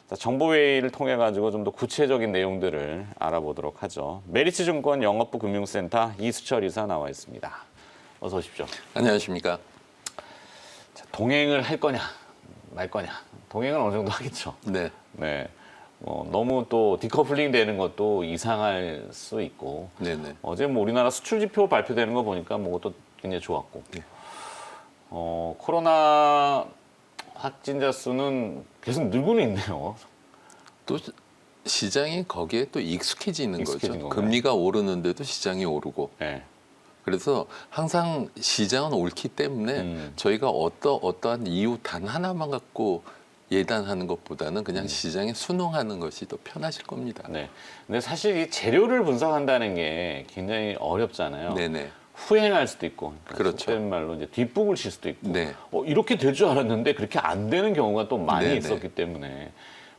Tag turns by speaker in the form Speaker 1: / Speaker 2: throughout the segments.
Speaker 1: 자, 정보회의를 통해 가지고 좀 더 구체적인 내용들을 알아보도록 하죠. 메리츠증권 영업부 금융센터 이수철 이사 나와 있습니다. 어서 오십시오.
Speaker 2: 안녕하십니까.
Speaker 1: 자, 동행을 할 거냐 말 거냐. 동행은 어느 정도 하겠죠.
Speaker 2: 네.
Speaker 1: 네. 너무 또 디커플링 되는 것도 이상할 수 있고.
Speaker 2: 네네.
Speaker 1: 어제 뭐 우리나라 수출 지표 발표되는 거 보니까 뭐 그것도 굉장히 좋았고.
Speaker 2: 네.
Speaker 1: 코로나 확진자 수는 계속 늘고는 있네요.
Speaker 2: 또 시장이 거기에 또 익숙해지는
Speaker 1: 익숙해진
Speaker 2: 거죠.
Speaker 1: 건가요?
Speaker 2: 금리가 오르는데도 시장이 오르고.
Speaker 1: 네.
Speaker 2: 그래서 항상 시장은 옳기 때문에 저희가 어떠한 이유 단 하나만 갖고 예단하는 것보다는 그냥 시장에 순응하는 것이 더 편하실 겁니다.
Speaker 1: 네. 근데 사실 이 재료를 분석한다는 게 굉장히 어렵잖아요.
Speaker 2: 네네.
Speaker 1: 후행할 수도 있고,
Speaker 2: 그렇죠.
Speaker 1: 속된 말로 이제 뒷북을 칠 수도 있고,
Speaker 2: 네.
Speaker 1: 이렇게 될 줄 알았는데 그렇게 안 되는 경우가 또 많이
Speaker 2: 네네.
Speaker 1: 있었기 때문에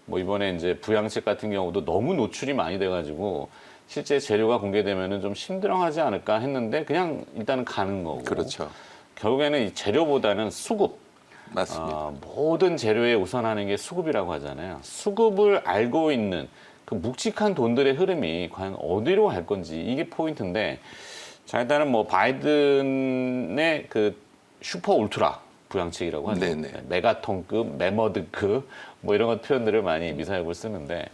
Speaker 1: 뭐 이번에 이제 부양책 같은 경우도 너무 노출이 많이 돼가지고 실제 재료가 공개되면은 좀 심드렁하지 않을까 했는데 그냥 일단은 가는 거고.
Speaker 2: 그렇죠.
Speaker 1: 결국에는 이 재료보다는 수급.
Speaker 2: 맞습니다.
Speaker 1: 모든 재료에 우선하는 게 수급이라고 하잖아요. 수급을 알고 있는 그 묵직한 돈들의 흐름이 과연 어디로 갈 건지 이게 포인트인데, 자, 일단은 뭐 바이든의 그 슈퍼 울트라 부양책이라고 하죠.
Speaker 2: 네네.
Speaker 1: 메가톤급, 메머드급 뭐 이런 것 표현들을 많이 미사역을 쓰는데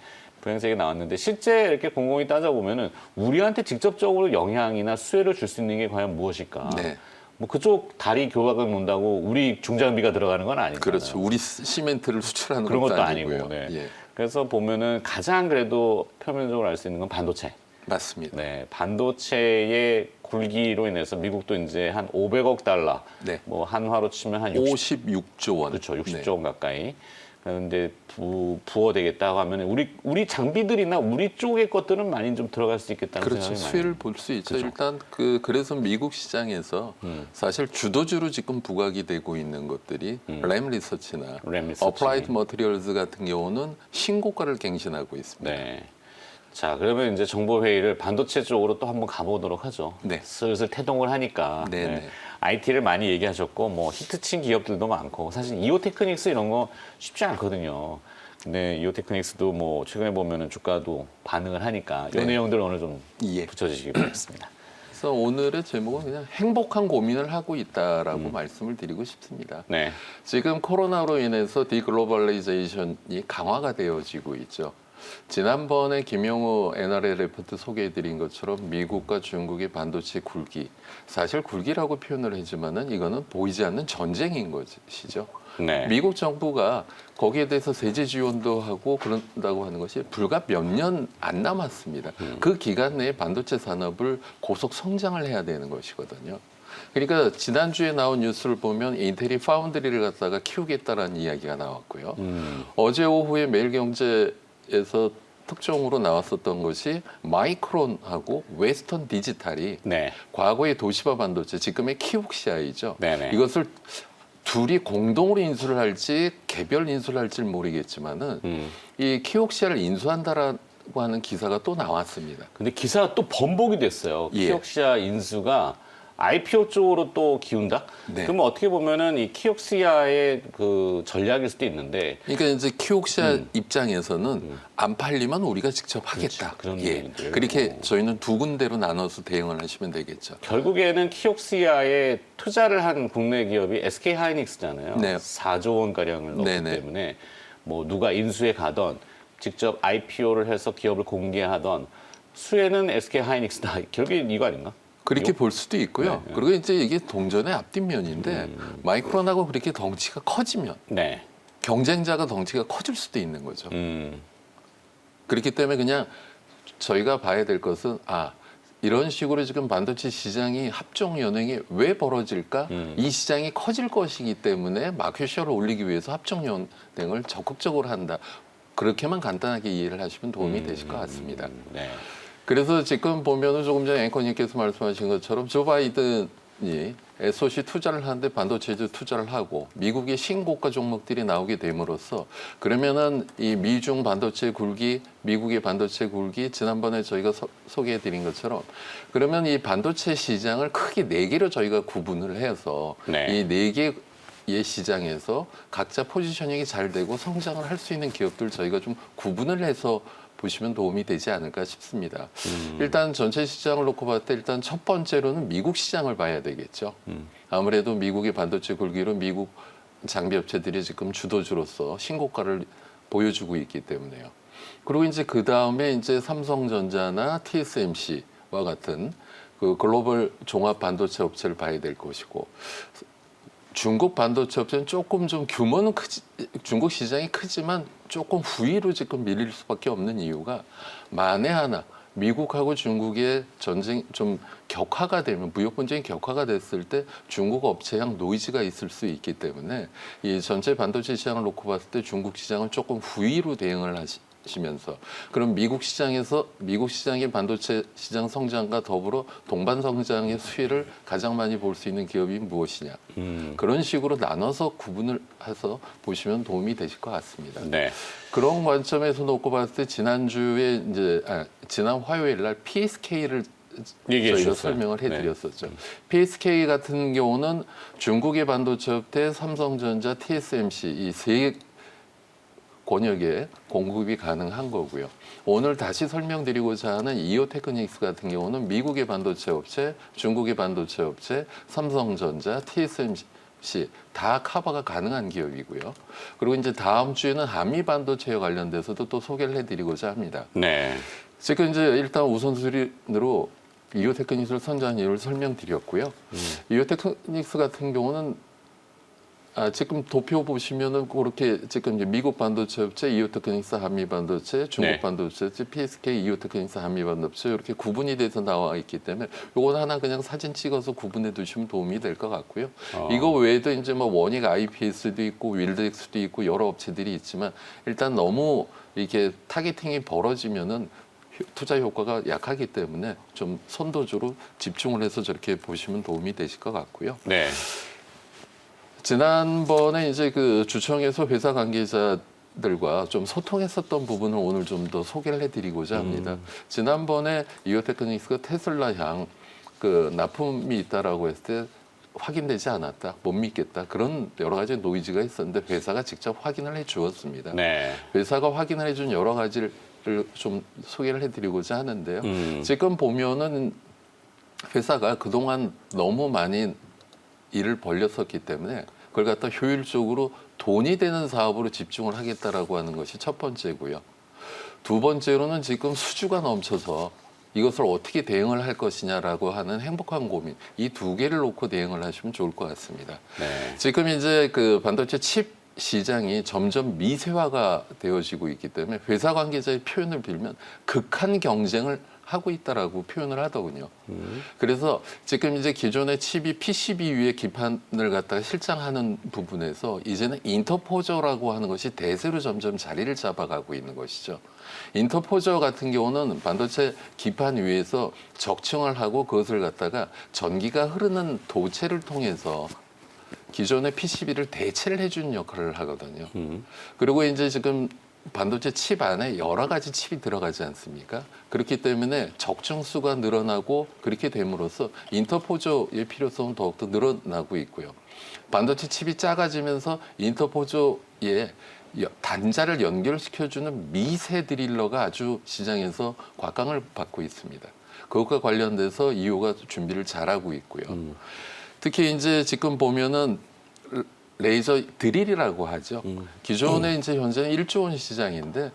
Speaker 1: 부양책이 나왔는데 실제 이렇게 곰곰이 따져보면은 우리한테 직접적으로 영향이나 수혜를 줄 수 있는 게 과연 무엇일까?
Speaker 2: 네.
Speaker 1: 뭐 그쪽 다리 교각을 논다고 우리 중장비가 들어가는 건 아니잖아요.
Speaker 2: 그렇죠. 우리 시멘트를 수출하는
Speaker 1: 그런
Speaker 2: 것도
Speaker 1: 것도
Speaker 2: 아니고요.
Speaker 1: 아니고. 네.
Speaker 2: 예.
Speaker 1: 그래서 보면은 가장 그래도 표면적으로 알 수 있는 건 반도체.
Speaker 2: 맞습니다.
Speaker 1: 네, 반도체의 굴기로 인해서 미국도 이제 한 500억 달러,
Speaker 2: 네.
Speaker 1: 뭐 한화로 치면 한 60,
Speaker 2: 56조 원.
Speaker 1: 그렇죠, 60조
Speaker 2: 네.
Speaker 1: 원 가까이. 그런데 부어되겠다고 하면 우리 장비들이나 우리 쪽의 것들은 많이 좀 들어갈 수 있겠다는
Speaker 2: 그렇죠.
Speaker 1: 생각이 많이.
Speaker 2: 수혜를 볼 수 있죠.
Speaker 1: 그렇죠.
Speaker 2: 일단 그래서 미국 시장에서 사실 주도주로 지금 부각이 되고 있는 것들이 램 리서치나
Speaker 1: 램 리서치.
Speaker 2: 어플라이드 머티리얼즈 같은 경우는 신고가를 갱신하고 있습니다.
Speaker 1: 네. 자, 그러면 이제 정보회의를 반도체 쪽으로 또 한번 가보도록 하죠.
Speaker 2: 네.
Speaker 1: 슬슬 태동을 하니까.
Speaker 2: 네네.
Speaker 1: IT를 많이 얘기하셨고, 뭐, 히트친 기업들도 많고, 사실 이오테크닉스 이런 거 쉽지 않거든요. 근데 이오테크닉스도 뭐, 최근에 보면은 주가도 반응을 하니까, 이
Speaker 2: 네.
Speaker 1: 내용들 오늘 좀
Speaker 2: 예.
Speaker 1: 붙여주시기 바라겠습니다.
Speaker 2: 그래서 오늘의 제목은 그냥 행복한 고민을 하고 있다라고 말씀을 드리고 싶습니다.
Speaker 1: 네.
Speaker 2: 지금 코로나로 인해서 디글로벌리제이션이 강화가 되어지고 있죠. 지난번에 김용우 NRA 레포트 소개해드린 것처럼 미국과 중국의 반도체 굴기, 사실 굴기라고 표현을 하지만은 이거는 보이지 않는 전쟁인 것이죠.
Speaker 1: 네.
Speaker 2: 미국 정부가 거기에 대해서 세제 지원도 하고 그런다고 하는 것이 불과 몇 년 안 남았습니다. 그 기간 내에 반도체 산업을 고속 성장을 해야 되는 것이거든요. 그러니까 지난주에 나온 뉴스를 보면 인텔이 파운드리를 갖다가 키우겠다라는 이야기가 나왔고요. 어제 오후에 매일경제에서 특종으로 나왔었던 것이 마이크론하고 웨스턴 디지털이
Speaker 1: 네.
Speaker 2: 과거의 도시바 반도체, 지금의 키옥시아이죠.
Speaker 1: 네네.
Speaker 2: 이것을 둘이 공동으로 인수를 할지 개별 인수를 할지 모르겠지만은 이 키옥시아를 인수한다라고 하는 기사가 또 나왔습니다.
Speaker 1: 근데 기사가 또 번복이 됐어요.
Speaker 2: 예.
Speaker 1: 키옥시아 인수가 IPO 쪽으로 또 기운다?
Speaker 2: 네.
Speaker 1: 그러면 어떻게 보면은 이 키옥시아의 그 전략일 수도 있는데,
Speaker 2: 그러니까 이제 키옥시아 입장에서는 안 팔리면 우리가 직접 하겠다.
Speaker 1: 그런
Speaker 2: 예.
Speaker 1: 얘기들.
Speaker 2: 그렇게 저희는 두 군데로 나눠서 대응을 하시면 되겠죠.
Speaker 1: 결국에는 키옥시아에 투자를 한 국내 기업이 SK 하이닉스잖아요.
Speaker 2: 네.
Speaker 1: 4조 원 가량을 넣기
Speaker 2: 네네.
Speaker 1: 때문에 뭐 누가 인수에 가던 직접 IPO를 해서 기업을 공개하던 수혜는 SK 하이닉스다. 결국에 이거 아닌가?
Speaker 2: 그렇게 볼 수도 있고요.
Speaker 1: 네.
Speaker 2: 그리고 이제 이게 동전의 앞뒷면인데 마이크론하고 그렇게 덩치가 커지면
Speaker 1: 네.
Speaker 2: 경쟁자가 덩치가 커질 수도 있는 거죠.
Speaker 1: 음.
Speaker 2: 그렇기 때문에 그냥 저희가 봐야 될 것은 이런 식으로 지금 반도체 시장이 합종 연행이 왜 벌어질까? 이 시장이 커질 것이기 때문에 마켓쉐어를 올리기 위해서 합종 연행을 적극적으로 한다. 그렇게만 간단하게 이해를 하시면 도움이 되실 것 같습니다.
Speaker 1: 네.
Speaker 2: 그래서 지금 보면은 조금 전에 앵커님께서 말씀하신 것처럼 조 바이든이 SOC 투자를 하는데 반도체주 투자를 하고 미국의 신고가 종목들이 나오게 됨으로써 그러면은 이 미중 반도체 굴기, 미국의 반도체 굴기 지난번에 저희가 소개해드린 것처럼 그러면 이 반도체 시장을 크게 네 개로 저희가 구분을 해서
Speaker 1: 네.
Speaker 2: 이 네 개 시장에서 각자 포지셔닝이 잘 되고 성장을 할 수 있는 기업들 저희가 좀 구분을 해서 보시면 도움이 되지 않을까 싶습니다. 일단 전체 시장을 놓고 봤을 때 일단 첫 번째로는 미국 시장을 봐야 되겠죠. 아무래도 미국의 반도체 굴기로 미국 장비 업체들이 지금 주도주로서 신고가를 보여주고 있기 때문에요. 그리고 이제 그 다음에 이제 삼성전자나 TSMC와 같은 그 글로벌 종합 반도체 업체를 봐야 될 것이고, 중국 반도체 업체는 조금 좀 규모는 중국 시장이 크지만 조금 후위로 지금 밀릴 수밖에 없는 이유가, 만에 하나 미국하고 중국의 전쟁 좀 격화가 되면, 무역 분쟁이 격화가 됐을 때 중국 업체향 노이즈가 있을 수 있기 때문에 이 전체 반도체 시장을 놓고 봤을 때 중국 시장은 조금 후위로 대응을 하시면서, 그럼 미국 시장의 반도체 시장 성장과 더불어 동반 성장의 수혜를 가장 많이 볼 수 있는 기업이 무엇이냐, 그런 식으로 나눠서 구분을 해서 보시면 도움이 되실 것 같습니다.
Speaker 1: 네.
Speaker 2: 그런 관점에서 놓고 봤을 때 지난주에 이제 지난 화요일 날 PSK를 저희가 설명을 해드렸었죠. 네. PSK 같은 경우는 중국의 반도체 업체 삼성전자, TSMC 이 세 권역에 공급이 가능한 거고요. 오늘 다시 설명드리고자 하는 이오테크닉스 같은 경우는 미국의 반도체 업체, 중국의 반도체 업체, 삼성전자, TSMC 다 커버가 가능한 기업이고요. 그리고 이제 다음 주에는 한미 반도체와 관련돼서도 또 소개를 해드리고자 합니다.
Speaker 1: 네.
Speaker 2: 지금 이제 일단 우선순위로 이오테크닉스를 선정한 이유를 설명드렸고요. 이오테크닉스 같은 경우는 지금 도표 보시면은 그렇게 지금 이제 미국 반도체 업체, 이오테크닉스 한미 반도체, 중국
Speaker 1: 네.
Speaker 2: 반도체 업체, PSK, 이오테크닉스 한미 반도체 이렇게 구분이 돼서 나와 있기 때문에 요건 하나 그냥 사진 찍어서 구분해 두시면 도움이 될 것 같고요. 이거 외에도 이제 뭐 원익 IPS도 있고 윌덱스도 있고 여러 업체들이 있지만, 일단 너무 이렇게 타겟팅이 벌어지면은 투자 효과가 약하기 때문에 좀 선도적으로 집중을 해서 저렇게 보시면 도움이 되실 것 같고요.
Speaker 1: 네.
Speaker 2: 지난번에 이제 그 주청에서 회사 관계자들과 좀 소통했었던 부분을 오늘 좀 더 소개를 해드리고자 합니다. 지난번에 이오테크닉스가 테슬라향 그 납품이 있다라고 했을 때 확인되지 않았다, 못 믿겠다, 그런 여러 가지 노이즈가 있었는데 회사가 직접 확인을 해 주었습니다.
Speaker 1: 네.
Speaker 2: 회사가 확인을 해준 여러 가지를 좀 소개를 해드리고자 하는데요. 지금 보면은 회사가 그동안 너무 많이 일을 벌렸었기 때문에 그걸 갖다 효율적으로 돈이 되는 사업으로 집중을 하겠다라고 하는 것이 첫 번째고요. 두 번째로는 지금 수주가 넘쳐서 이것을 어떻게 대응을 할 것이냐라고 하는 행복한 고민, 이 두 개를 놓고 대응을 하시면 좋을 것 같습니다.
Speaker 1: 네.
Speaker 2: 지금 이제 그 반도체 칩 시장이 점점 미세화가 되어지고 있기 때문에 회사 관계자의 표현을 빌면 극한 경쟁을 하고 있다라고 표현을 하더군요. 그래서 지금 이제 기존의 칩이 PCB 위에 기판을 갖다가 실장하는 부분에서 이제는 인터포저라고 하는 것이 대세로 점점 자리를 잡아가고 있는 것이죠. 인터포저 같은 경우는 반도체 기판 위에서 적층을 하고 그것을 갖다가 전기가 흐르는 도체를 통해서 기존의 PCB를 대체를 해주는 역할을 하거든요. 그리고 이제 지금 반도체 칩 안에 여러 가지 칩이 들어가지 않습니까? 그렇기 때문에 적층수가 늘어나고 그렇게 됨으로써 인터포저의 필요성은 더욱더 늘어나고 있고요. 반도체 칩이 작아지면서 인터포저에 단자를 연결시켜주는 미세 드릴러가 아주 시장에서 곽광을 받고 있습니다. 그것과 관련돼서 이오가 준비를 잘하고 있고요. 특히 이제 지금 보면은 레이저 드릴이라고 하죠. 기존에 이제 현재는 1조 원 시장인데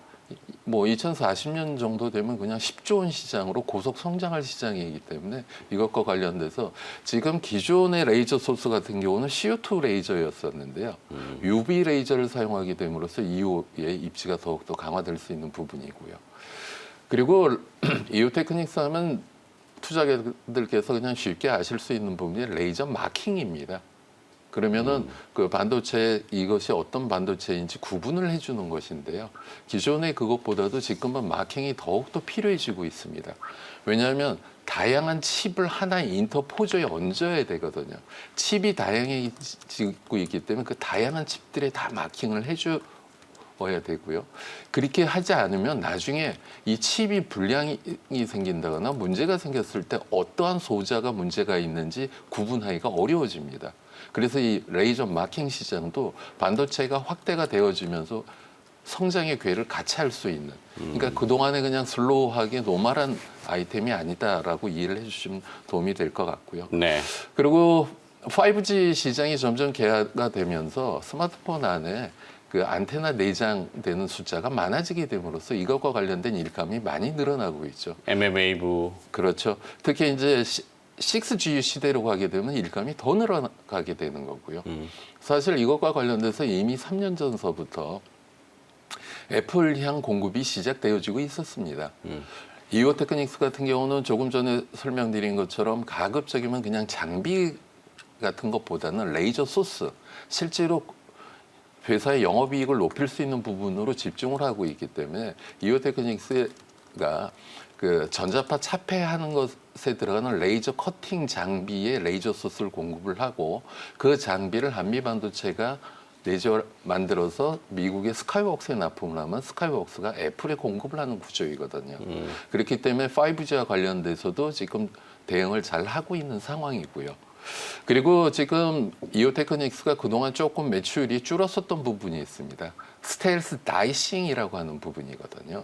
Speaker 2: 뭐 2040년 정도 되면 그냥 10조 원 시장으로 고속 성장할 시장이기 때문에 이것과 관련돼서 지금 기존의 레이저 소스 같은 경우는 CO2 레이저였었는데요. UV 레이저를 사용하게 됨으로써 이오의 입지가 더욱더 강화될 수 있는 부분이고요. 그리고 이오테크닉스 하면 투자자들께서 그냥 쉽게 아실 수 있는 부분이 레이저 마킹입니다. 그러면은 그 반도체 이것이 어떤 반도체인지 구분을 해주는 것인데요. 기존의 그것보다도 지금은 마킹이 더욱더 필요해지고 있습니다. 왜냐하면 다양한 칩을 하나의 인터포저에 얹어야 되거든요. 칩이 다양해지고 있기 때문에 그 다양한 칩들에 다 마킹을 해줘야 되고요. 그렇게 하지 않으면 나중에 이 칩이 불량이 생긴다거나 문제가 생겼을 때 어떠한 소자가 문제가 있는지 구분하기가 어려워집니다. 그래서 이 레이저 마킹 시장도 반도체가 확대가 되어지면서 성장의 궤를 같이 할 수 있는. 그러니까 그동안에 그냥 슬로우하게 노멀한 아이템이 아니다라고 이해를 해주시면 도움이 될 것 같고요.
Speaker 1: 네.
Speaker 2: 그리고 5G 시장이 점점 개화가 되면서 스마트폰 안에 그 안테나 내장되는 숫자가 많아지게 됨으로써 이것과 관련된 일감이 많이 늘어나고 있죠.
Speaker 1: MM웨이브.
Speaker 2: 그렇죠. 특히 이제 6G 시대로 가게 되면 일감이 더 늘어나게 되는 거고요. 사실 이것과 관련돼서 이미 3년 전서부터 애플향 공급이 시작되어지고 있었습니다. 이오 테크닉스 같은 경우는 조금 전에 설명드린 것처럼 가급적이면 그냥 장비 같은 것보다는 레이저 소스, 실제로 회사의 영업이익을 높일 수 있는 부분으로 집중을 하고 있기 때문에 이오 테크닉스가 그 전자파 차폐하는 것에 들어가는 레이저 커팅 장비에 레이저 소스를 공급을 하고 그 장비를 한미반도체가 내재 만들어서 미국의 스카이웍스에 납품을 하면 스카이웍스가 애플에 공급을 하는 구조이거든요. 그렇기 때문에 5G와 관련돼서도 지금 대응을 잘 하고 있는 상황이고요. 그리고 지금 이오 테크닉스가 그동안 조금 매출이 줄었었던 부분이 있습니다. 스텔스 다이싱이라고 하는 부분이거든요.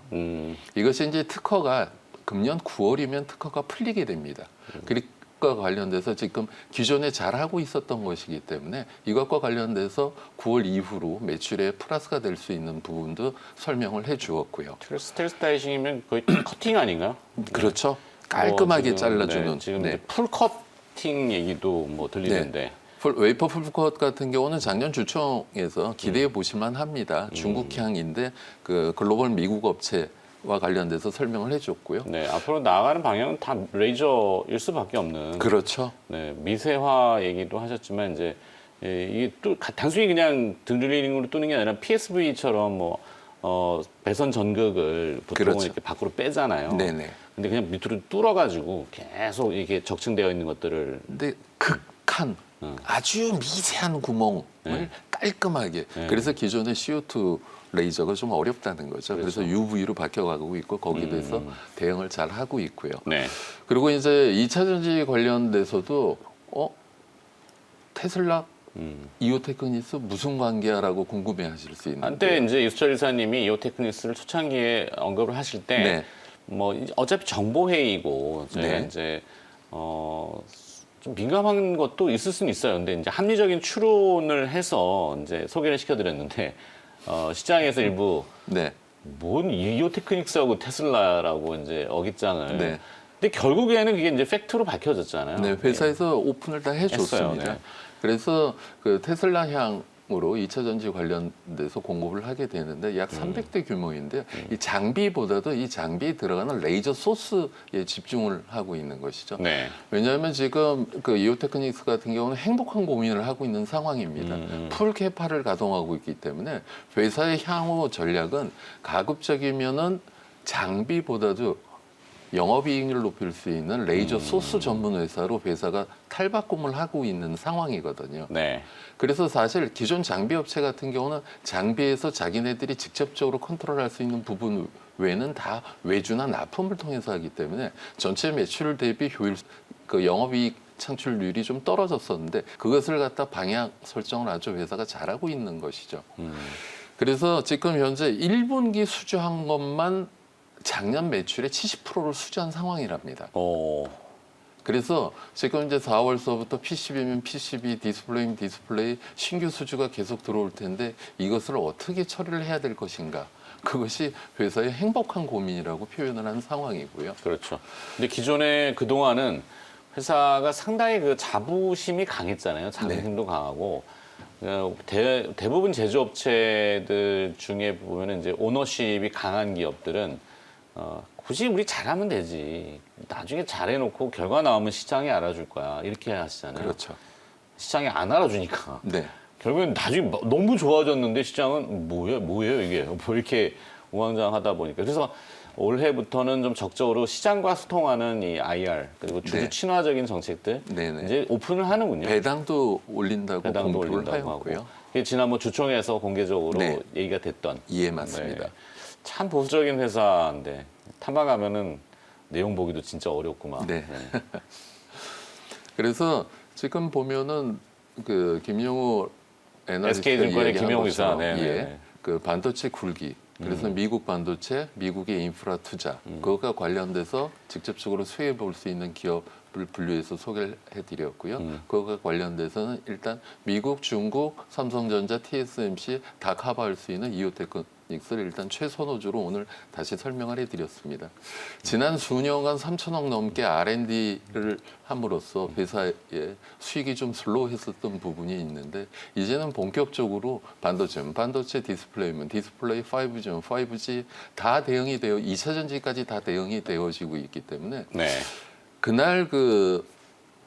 Speaker 2: 이것이 이제 특허가 금년 9월이면 특허가 풀리게 됩니다. 그것과 관련돼서 지금 기존에 잘하고 있었던 것이기 때문에 이것과 관련돼서 9월 이후로 매출에 플러스가 될 수 있는 부분도 설명을 해 주었고요.
Speaker 1: 스텔스 다이싱이면 거의 커팅 아닌가요?
Speaker 2: 그렇죠. 깔끔하게
Speaker 1: 지금,
Speaker 2: 잘라주는.
Speaker 1: 네, 지금
Speaker 2: 네.
Speaker 1: 이제 풀 커팅 얘기도 뭐 들리는데.
Speaker 2: 웨이퍼 풀컷 같은 경우는 작년 주총에서 기대해 보실만 합니다. 중국향인데 그 글로벌 미국 업체와 관련돼서 설명을 해줬고요.
Speaker 1: 네, 앞으로 나아가는 방향은 다 레이저일 수밖에 없는.
Speaker 2: 그렇죠.
Speaker 1: 네, 미세화 얘기도 하셨지만 이제 이게 단순히 그냥 등줄링으로 뜨는 게 아니라 PSV처럼 뭐 배선 전극을 보통은
Speaker 2: 그렇죠.
Speaker 1: 이렇게 밖으로 빼잖아요.
Speaker 2: 네네.
Speaker 1: 근데 그냥 밑으로 뚫어가지고 계속 이렇게 적층되어 있는 것들을.
Speaker 2: 근데 극한 아주 미세한 구멍을 깔끔하게. 그래서 기존의 CO2 레이저가 좀 어렵다는 거죠. 그래서 UV로 바뀌어가고 있고 거기에 대해서 대응을 잘 하고 있고요.
Speaker 1: 네.
Speaker 2: 그리고 이제 2차 전지 관련돼서도 테슬라 이오 테크닉스 무슨 관계야라고 궁금해하실 수 있는데.
Speaker 1: 한때 이제 이수철 이사님이 이오 테크닉스를 초창기에 언급을 하실 때,
Speaker 2: 네.
Speaker 1: 뭐 어차피 정보 회의고 저희가
Speaker 2: 네.
Speaker 1: 이제 좀 민감한 것도 있을 수는 있어요. 근데 이제 합리적인 추론을 해서 이제 소개를 시켜드렸는데 시장에서 일부
Speaker 2: 네.
Speaker 1: 뭔 이오 테크닉스하고 테슬라라고 이제 어깃장을.
Speaker 2: 네.
Speaker 1: 근데 결국에는 그게 이제 팩트로 밝혀졌잖아요.
Speaker 2: 네, 회사에서 오픈을 다 해줬습니다.
Speaker 1: 했어요, 네.
Speaker 2: 그래서 그 테슬라 향으로 2차 전지 관련돼서 공급을 하게 되는데 약 300대 규모인데 이 장비보다도 이 장비에 들어가는 레이저 소스에 집중을 하고 있는 것이죠.
Speaker 1: 네.
Speaker 2: 왜냐하면 지금 그 이오 테크닉스 같은 경우는 행복한 고민을 하고 있는 상황입니다. 풀 캐파를 가동하고 있기 때문에 회사의 향후 전략은 가급적이면은 장비보다도 영업이익률을 높일 수 있는 레이저 소스 전문 회사로 회사가 탈바꿈을 하고 있는 상황이거든요.
Speaker 1: 네.
Speaker 2: 그래서 사실 기존 장비 업체 같은 경우는 장비에서 자기네들이 직접적으로 컨트롤할 수 있는 부분 외에는 다 외주나 납품을 통해서 하기 때문에 전체 매출 대비 효율, 그 영업이익 창출률이 좀 떨어졌었는데 그것을 갖다 방향 설정을 아주 회사가 잘하고 있는 것이죠. 그래서 지금 현재 1분기 수주한 것만 작년 매출의 70%를 수주한 상황이랍니다. 그래서 지금 이제 4월서부터 PCB면 PCB, 디스플레이면 디스플레이 신규 수주가 계속 들어올 텐데 이것을 어떻게 처리를 해야 될 것인가. 그것이 회사의 행복한 고민이라고 표현을 한 상황이고요.
Speaker 1: 그렇죠. 근데 기존에 그동안은 회사가 상당히 그 자부심이 강했잖아요. 자부심도 강하고. 대부분 제조업체들 중에 보면 이제 오너십이 강한 기업들은 굳이 우리 잘하면 되지. 나중에 잘해놓고 결과 나오면 시장이 알아줄 거야. 이렇게 하시잖아요.
Speaker 2: 그렇죠.
Speaker 1: 시장이 안 알아주니까.
Speaker 2: 네.
Speaker 1: 결국엔 나중에 너무 좋아졌는데 시장은 뭐예요 이게. 뭐 이렇게 우왕좌왕하다 보니까. 그래서 올해부터는 좀 적극적으로 시장과 소통하는 이 IR 그리고 주주
Speaker 2: 네.
Speaker 1: 친화적인 정책들
Speaker 2: 네네.
Speaker 1: 이제 오픈을 하는군요.
Speaker 2: 배당도 올린다고
Speaker 1: 배당도
Speaker 2: 공표를
Speaker 1: 올린다고
Speaker 2: 하였고요.
Speaker 1: 하고. 이게 지난번 주총에서 공개적으로
Speaker 2: 네.
Speaker 1: 얘기가 됐던.
Speaker 2: 예, 맞습니다.
Speaker 1: 네. 참 보수적인 회사인데 탐방하면은 내용 보기도 진짜 어렵구만.
Speaker 2: 네. 그래서 지금 보면은 그 김용호 애널리스트
Speaker 1: SK증권의
Speaker 2: 이야기한
Speaker 1: 김용호 이사,
Speaker 2: 것처럼,
Speaker 1: 네,
Speaker 2: 예,
Speaker 1: 네.
Speaker 2: 그 반도체 굴기. 그래서 미국 반도체, 미국의 인프라 투자, 그것과 관련돼서 직접적으로 수혜해 볼 수 있는 기업을 분류해서 소개를 해드렸고요. 그것과 관련돼서는 일단 미국, 중국, 삼성전자, TSMC 다 커버할 수 있는 이오테크닉스를 일단 최선호주로 오늘 다시 설명을 해드렸습니다. 지난 수년간 3천억 넘게 R&D를 함으로써 회사의 수익이 좀 슬로우했었던 부분이 있는데 이제는 본격적으로 반도체 디스플레이면 디스플레이 5G, 5G 다 대응이 되어 2차 전지까지 다 대응이 되어지고 있기 때문에
Speaker 1: 네.
Speaker 2: 그날 그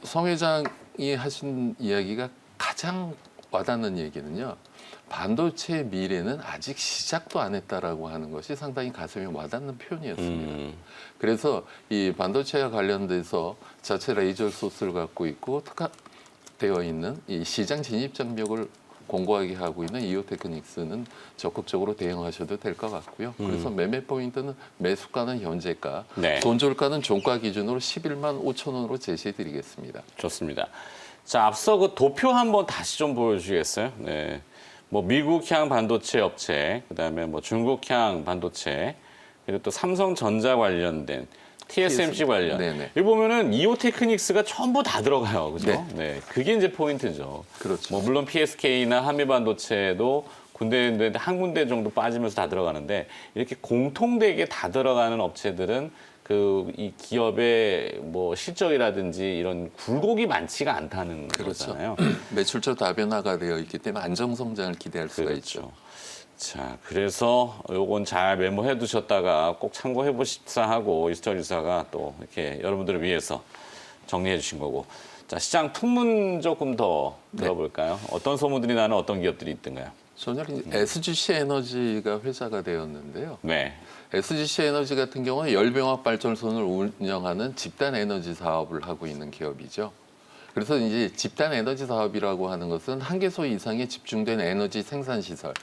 Speaker 2: 성 회장이 하신 이야기가 가장 와닿는 얘기는요. 반도체의 미래는 아직 시작도 안 했다라고 하는 것이 상당히 가슴에 와닿는 표현이었습니다. 그래서 이 반도체와 관련돼서 자체 레이저 소스를 갖고 있고 특화되어 있는 이 시장 진입 장벽을 공고하게 하고 있는 이오테크닉스는 적극적으로 대응하셔도 될 것 같고요. 그래서 매매 포인트는 매수가는 현재가,
Speaker 1: 네.
Speaker 2: 손절가는 종가 기준으로 11만 5천 원으로 제시해드리겠습니다.
Speaker 1: 좋습니다. 자, 앞서 그 도표 한번 다시 좀 보여주시겠어요? 네. 뭐 미국향 반도체 업체, 그다음에 뭐 중국향 반도체, 그리고 또 삼성전자 관련된 TSMC 관련.
Speaker 2: 네네.
Speaker 1: 여기 보면은 이오테크닉스가 전부 다 들어가요. 그죠?
Speaker 2: 네.
Speaker 1: 네. 그게 이제 포인트죠.
Speaker 2: 그렇죠.
Speaker 1: 뭐 물론 PSK나 한미반도체도 군데 한 군데 정도 빠지면서 다 들어가는데 이렇게 공통되게 다 들어가는 업체들은 그 이 기업의 뭐 실적이라든지 이런 굴곡이 많지가 않다는 거잖아요.
Speaker 2: 매출처 다변화가 되어 있기 때문에 안정 성장을 기대할 수가 있죠.
Speaker 1: 그렇죠. 자, 그래서 요건 잘 메모해 두셨다가 꼭 참고해 보십사 하고 이스터리사가 또 이렇게 여러분들을 위해서 정리해 주신 거고. 자, 시장 풍문 조금 더 들어볼까요? 어떤 소문들이 나는 어떤 기업들이 있던가요?
Speaker 2: 저는 SGC 에너지가 회자가 되었는데요.
Speaker 1: 네.
Speaker 2: SGC 에너지 같은 경우는 열병합 발전소를 운영하는 집단 에너지 사업을 하고 있는 기업이죠. 그래서 이제 집단 에너지 사업이라고 하는 것은 한 개소 이상의 집중된 에너지 생산 시설.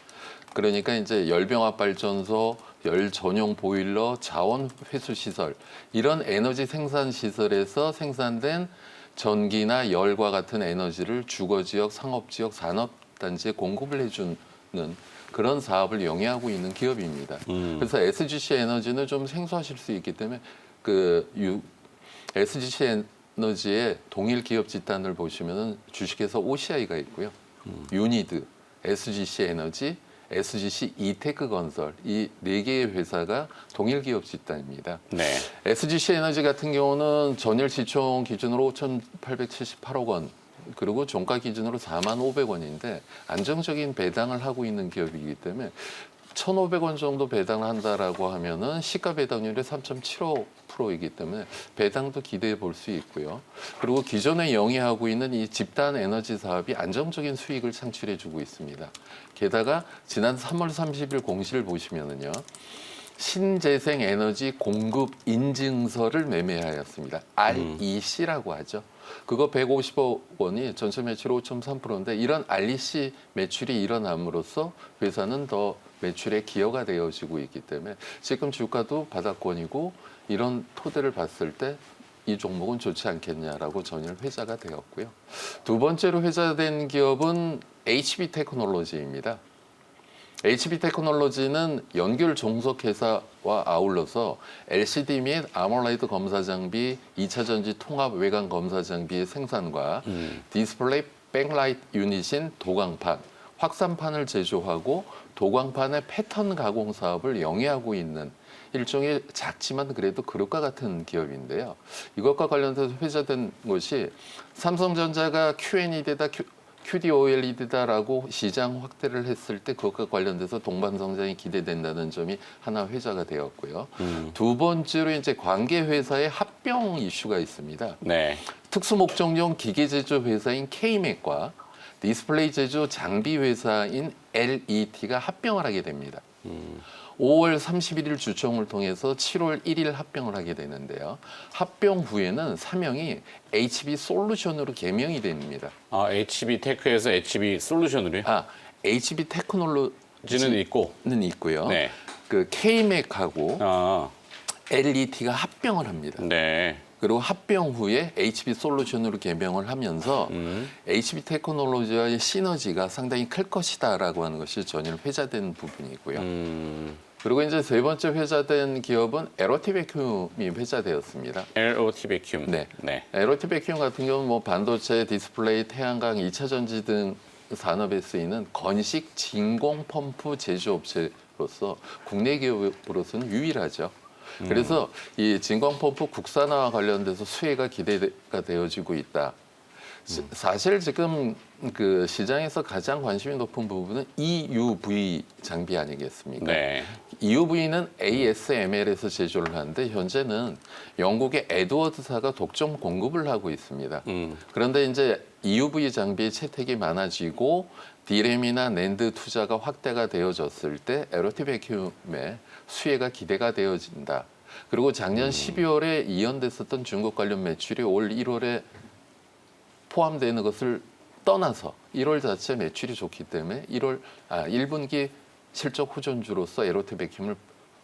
Speaker 2: 그러니까 이제 열병합 발전소, 열 전용 보일러, 자원 회수 시설 이런 에너지 생산 시설에서 생산된 전기나 열과 같은 에너지를 주거 지역, 상업 지역, 산업 단지에 공급을 해주는 그런 사업을 영위하고 있는 기업입니다. 그래서 SGC 에너지는 좀 생소하실 수 있기 때문에 SGC 에너지의 동일 기업 집단을 보시면은 주식에서 OCI가 있고요. 유니드, SGC 에너지, SGC 이테크 건설 이 네 개의 회사가 동일 기업 집단입니다.
Speaker 1: 네.
Speaker 2: SGC 에너지 같은 경우는 전일 시총 기준으로 5,878억 원 그리고 종가 기준으로 4만 500원인데 안정적인 배당을 하고 있는 기업이기 때문에 1,500원 정도 배당을 한다라고 하면은 시가 배당률이 3.75%이기 때문에 배당도 기대해 볼 수 있고요. 그리고 기존에 영위하고 있는 이 집단 에너지 사업이 안정적인 수익을 창출해 주고 있습니다. 게다가 지난 3월 30일 공시를 보시면은요. 신재생 에너지 공급 인증서를 매매하였습니다. REC라고 하죠. 그거 150억 원이 전체 매출 5.3%인데 이런 REC 매출이 일어남으로써 회사는 더 매출에 기여가 되어지고 있기 때문에 지금 주가도 바닥권이고 이런 토대를 봤을 때 이 종목은 좋지 않겠냐라고 전일 회자가 되었고요. 두 번째로 회자된 기업은 HB 테크놀로지입니다. HB 테크놀로지는 연결 종속 회사와 아울러서 LCD 및 아몰레이드 검사 장비, 2차 전지 통합 외관 검사 장비의 생산과 디스플레이 백라이트 유닛인 도광판, 확산판을 제조하고 도광판의 패턴 가공 사업을 영위하고 있는 일종의 작지만 그래도 그릇과 같은 기업인데요. 이것과 관련해서 회자된 것이 삼성전자가 QNED다, QD-OLED다라고 시장 확대를 했을 때 그것과 관련돼서 동반 성장이 기대된다는 점이 하나 회자가 되었고요. 두 번째로 이제 관계 회사의 합병 이슈가 있습니다.
Speaker 1: 네.
Speaker 2: 특수 목적용 기계 제조 회사인 K맥과 디스플레이 제조 장비 회사인 LET가 합병을 하게 됩니다. 5월 31일 주총을 통해서 7월 1일 합병을 하게 되는데요. 합병 후에는 사명이 HB 솔루션으로 개명이 됩니다.
Speaker 1: 아, HB 테크에서 HB 솔루션으로요?
Speaker 2: HB 테크놀로지는
Speaker 1: 있고.
Speaker 2: 있고요.
Speaker 1: 네.
Speaker 2: 그 K맥하고
Speaker 1: 아,
Speaker 2: LET가 합병을 합니다.
Speaker 1: 네.
Speaker 2: 그리고 합병 후에 HB 솔루션으로 개명을 하면서 HB 테크놀로지와의 시너지가 상당히 클 것이다라고 하는 것이 전일 회자된 부분이고요. 그리고 이제 세 번째 회자된 기업은 LOT 베큐움이 회자되었습니다.
Speaker 1: LOT 베큐움.
Speaker 2: 네.
Speaker 1: 네.
Speaker 2: LOT 베큐움 같은 경우는 뭐 반도체, 디스플레이, 태양광, 2차 전지 등 산업에 쓰이는 건식 진공 펌프 제조업체로서 국내 기업으로서는 유일하죠. 그래서 이 진공 펌프 국산화와 관련돼서 수혜가 기대가 되어지고 있다. 사실 지금 그 시장에서 가장 관심이 높은 부분은 EUV 장비 아니겠습니까?
Speaker 1: 네.
Speaker 2: EUV는 ASML에서 제조를 하는데 현재는 영국의 에드워드사가 독점 공급을 하고 있습니다. 그런데 이제 EUV 장비의 채택이 많아지고 D램이나 낸드 투자가 확대가 되어졌을 때 LOT 베큐움의 수혜가 기대가 되어진다. 그리고 작년 12월에 이연됐었던 중국 관련 매출이 올 1월에 포함되는 것을 떠나서 1월 자체 매출이 좋기 때문에 1분기 실적 호전주로서 LOT 베큐움을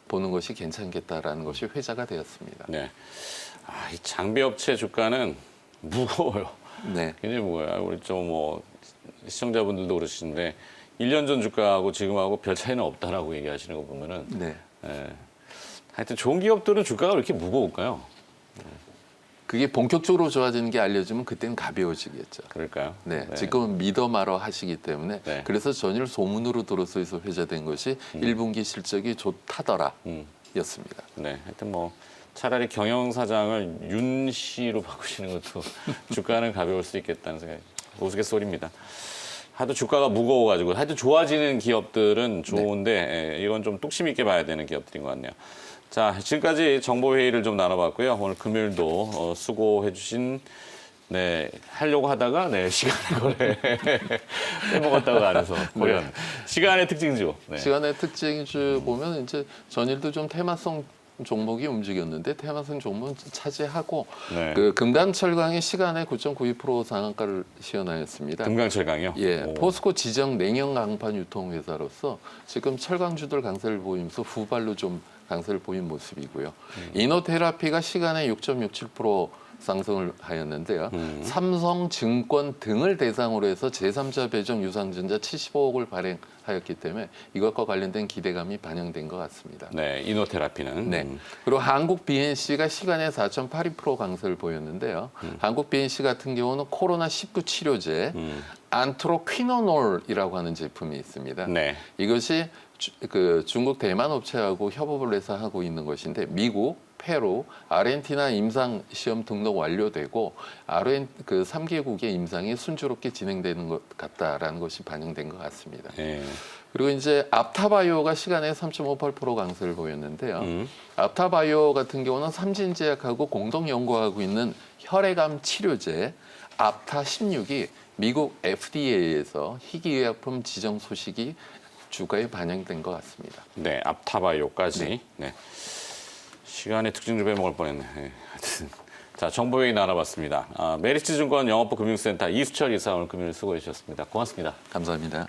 Speaker 2: 보는 것이 괜찮겠다라는 것이 회자가 되었습니다.
Speaker 1: 네. 이 장비 업체 주가는 무거워요.
Speaker 2: 네.
Speaker 1: 굉장히 무거워요. 우리 좀 뭐 시청자분들도 그러시는데 1년 전 주가하고 지금하고 별 차이는 없다라고 얘기하시는 거 보면은
Speaker 2: 네.
Speaker 1: 하여튼 좋은 기업들은 주가가 왜 이렇게 무거울까요?
Speaker 2: 그게 본격적으로 좋아지는 게 알려지면 그때는 가벼워지겠죠.
Speaker 1: 그럴까요?
Speaker 2: 네, 지금은 믿어마러 하시기 때문에
Speaker 1: 네.
Speaker 2: 그래서 전일 소문으로 들어서서 회자된 것이 1분기 실적이 좋다더라 였습니다.
Speaker 1: 네, 하여튼 뭐 차라리 경영사장을 윤 씨로 바꾸시는 것도 주가는 가벼울 수 있겠다는 생각이 우스갯소리입니다. 하도 주가가 무거워가지고 하여튼 좋아지는 기업들은 좋은데 이건 좀 뚝심 있게 봐야 되는 기업들인 것 같네요. 자, 지금까지 정보회의를 좀 나눠봤고요. 오늘 금요일도 수고해주신 하려고 하다가 시간을 거래 빼먹었다고 안 해서 고연 시간의 특징주. 네.
Speaker 2: 시간의 특징주 보면 이제 전일도 좀 테마성 종목이 움직였는데 테마성 종목은 차지하고
Speaker 1: 네.
Speaker 2: 그 금강철강이 시간에 9.92% 상한가를 시현하였습니다.
Speaker 1: 금강철강이요?
Speaker 2: 예,
Speaker 1: 오.
Speaker 2: 포스코 지정 냉형 강판 유통 회사로서 지금 철강주들 강세를 보이면서 후발로 좀 강세를 보인 모습이고요. 이노테라피가 시간에 6.67% 상승을 하였는데요. 삼성증권 등을 대상으로 해서 제3자 배정 유상증자 75억을 발행하였기 때문에 이것과 관련된 기대감이 반영된 것 같습니다.
Speaker 1: 네, 이노테라피는.
Speaker 2: 네. 그리고 한국 BNC가 시간에 4.82% 강세를 보였는데요. 한국 BNC 같은 경우는 코로나19 치료제 안트로퀴노놀이라고 하는 제품이 있습니다.
Speaker 1: 네.
Speaker 2: 이것이 그 중국 대만 업체하고 협업을 해서 하고 있는 것인데 미국, 페루, 아르헨티나 임상 시험 등록 완료되고 그 3개국의 임상이 순조롭게 진행되는 것 같다라는 것이 반영된 것 같습니다.
Speaker 1: 네.
Speaker 2: 그리고 이제 앞타바이오가 시간에 3.58% 강세를 보였는데요. 앞타바이오 같은 경우는 삼진제약하고 공동 연구하고 있는 혈액암 치료제 앞타16이 미국 FDA에서 희귀의약품 지정 소식이 주가에 반영된 것 같습니다.
Speaker 1: 네, 앞타바이오까지.
Speaker 2: 네.
Speaker 1: 네. 시간의 특징 좀 빼먹을 뻔했네. 네, 하여튼. 자, 정보회의 나눠봤습니다. 메리츠증권 영업부 금융센터 이수철 이사 오늘 금요일 수고해 주셨습니다. 고맙습니다.
Speaker 2: 감사합니다.